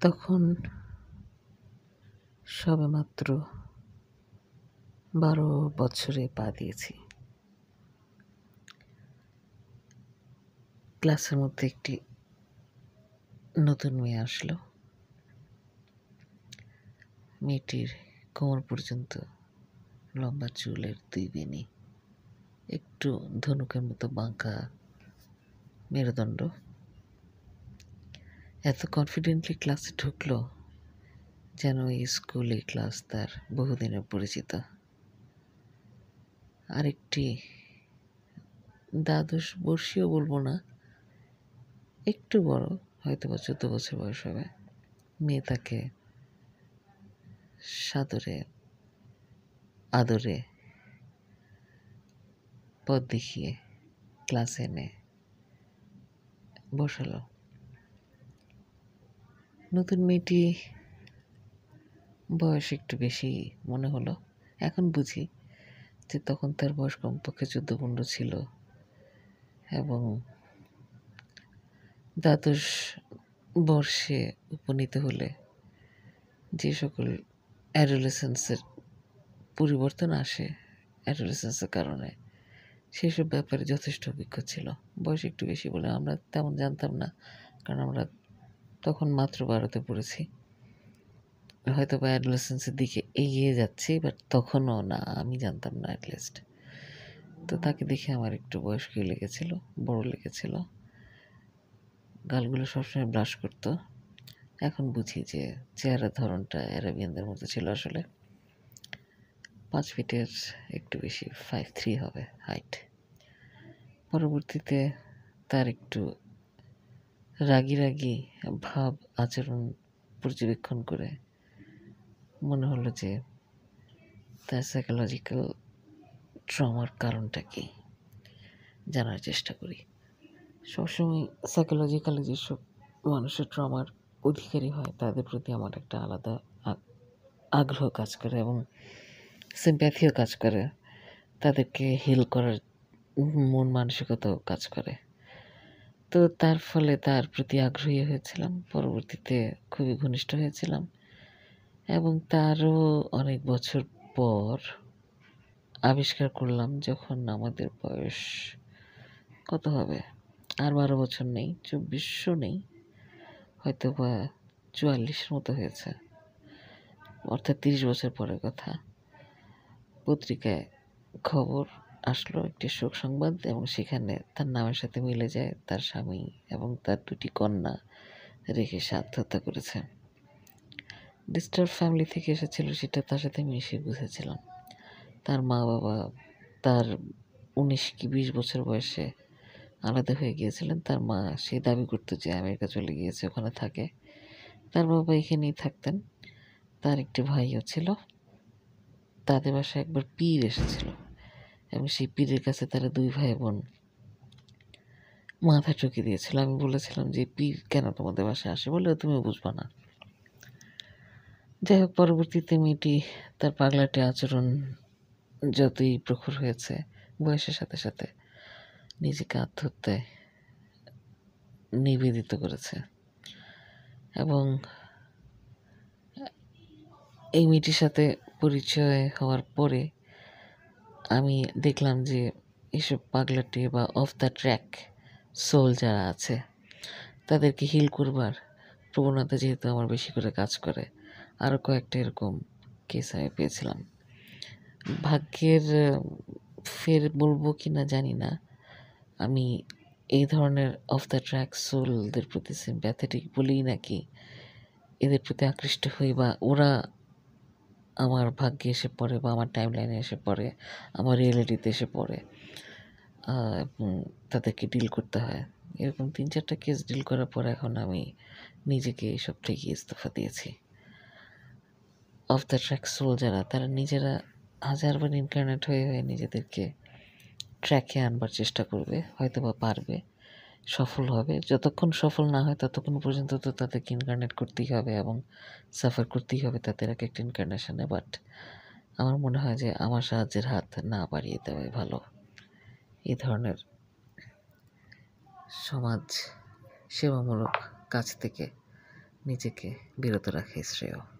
তখন সবেমাত্র 12 বছরে পা দিয়েছি। ক্লাসের মধ্যে একটি নতুন মেয়ে আসলো। মেয়েটির কোমর পর্যন্ত লম্বা চুলের 2 বেনি, একটু ধনুকের মতো বাঁকা মেরুদণ্ড। এত কনফিডেন্টলি ক্লাসে ঢুকলো যেন এই স্কুল, এই ক্লাস তার বহুদিনের পরিচিত। আরেকটি দ্বাদশ বর্ষীয় বলবো না, একটু বড়, হয়তো বা 14 বছর বয়স হবে, মেয়ে তাকে সাদরে আদরে পথ দেখিয়ে ক্লাসে এনে বসালো। নতুন মেয়েটি বয়স একটু বেশি মনে হলো। এখন বুঝি যে তখন তার বয়স কমপক্ষে 14-15 ছিল এবং দ্বাদশ বর্ষে উপনীত হলে যে সকল অ্যাডোলেসেন্সের পরিবর্তন আসে অ্যাডোলেসেন্সের কারণে, সেসব ব্যাপারে যথেষ্ট অভিজ্ঞ ছিল। বয়স একটু বেশি বলে আমরা তেমন জানতাম না, কারণ আমরা তখন মাত্র 12তে পড়েছি। হয়তো বা অ্যাডোলেসেন্সের দিকে এগিয়ে যাচ্ছি, বাট তখনও না, আমি জানতাম না অ্যাটলিস্ট। তো তাকে দেখে আমার একটু বয়স্কই লেগেছিল, বড় লেগেছিল। গালগুলো সবসময় ব্রাশ করতো। এখন বুঝি যে চেহারার ধরনটা অ্যারাবিয়ানদের মতো ছিল আসলে। 5 ফিটের একটু বেশি, 5'3" হবে হাইট। পরবর্তীতে তার একটু রাগী ভাব আচরণ পর্যবেক্ষণ করে মনে হলো যে তার সাইকোলজিক্যাল ট্রমার কারণটা কী জানার চেষ্টা করি। সবসময় সাইকোলজিক্যালি যেসব মানুষের ট্রমার অধিকারী হয় তাদের প্রতি আমার একটা আলাদা আগ্রহ কাজ করে এবং সিম্প্যাথিও কাজ করে, তাদেরকে হিল করার মন মানসিকতাও কাজ করে। তো তার ফলে তার প্রতি আগ্রহী হয়েছিলাম। পরবর্তীতে খুবই ঘনিষ্ঠ হয়েছিলাম এবং তারও অনেক বছর পর আবিষ্কার করলাম, যখন আমাদের বয়স কত হবে, আর 12 বছর নেই, 2400 নেই, হয়তো বা 44-এর মতো হয়েছে, অর্থাৎ 30 বছর পরের কথা। পত্রিকায় খবর আসলো, একটি শোক সংবাদ, এবং সেখানে তার নামের সাথে মিলে যায় তার স্বামী এবং তার 2টি কন্যা রেখে সে আত্মহত্যা করেছে। ডিস্টার্ব ফ্যামিলি থেকে এসেছিল সেটা তার সাথে মিশে বুঝেছিলাম। তার মা বাবা তার 19 কি 20 বছর বয়সে আলাদা হয়ে গিয়েছিলেন। তার মা সে দাবি করতো যে আমেরিকা চলে গিয়েছে, ওখানে থাকে। তার বাবা এখানেই থাকতেন। তার একটি ভাইও ছিল। তাদের বাসায় একবার পীর এসেছিল এবং সেই পীরের কাছে তারা 2 ভাই বোন মাথা ঠুকে দিয়েছিল। আমি বলেছিলাম যে পীর কেন তোমাদের বাসায় আসে, বলে তুমি বুঝবা না। যাই হোক, পরবর্তীতে মেয়েটি তার পাগলাটে আচরণ যতই প্রখর হয়েছে, বয়সের সাথে সাথে নিজেকে আত্মহত্যায় নিবেদিত করেছে। এবং এই মেয়েটির সাথে পরিচয় হওয়ার পরে আমি দেখলাম যে এসব পাগলাটে বা অফ দ্য ট্র্যাক সোল যারা আছে তাদেরকে হিল করবার প্রবণতা যেহেতু আমার বেশি করে কাজ করে, আরও কয়েকটা এরকম কেস আমি পেয়েছিলাম। ভাগ্যের ফের বলবো কি না জানি না, আমি এই ধরনের অফ দ্য ট্র্যাক সোলদের প্রতি সিম্প্যাথেটিক বলেই নাকি এদের প্রতি আকৃষ্ট হই, বা ওরা আমার ভাগ্যে এসে পড়ে বা আমার টাইম লাইনে এসে পড়ে, আমার রিয়েলিটিতে এসে পড়ে এবং তাদেরকে ডিল করতে হয়। এরকম 3-4টা কেস ডিল করার পর এখন আমি নিজেকে এইসব থেকে ইস্তফা দিয়েছি। অফ দ্য ট্র্যাক সোল যারা, তারা নিজেরা হাজারবার ইনকার্নেট হয়ে নিজেদেরকে ট্র্যাকে আনবার চেষ্টা করবে, হয়তো বা পারবে, সফল হবে। যতক্ষণ সফল না হয় ততক্ষণ পর্যন্ত তো তাদেরকে ইনকার্নেট করতেই হবে এবং সাফার করতেই হবে তাদের এক একটা ইনকার্নেশনে। বাট আমার মনে হয় যে আমার সাহায্যের হাত না বাড়িয়ে দেওয়াই ভালো। এই ধরনের সমাজ সেবামূলক কাজ থেকে নিজেকে বিরত রাখাই শ্রেয়।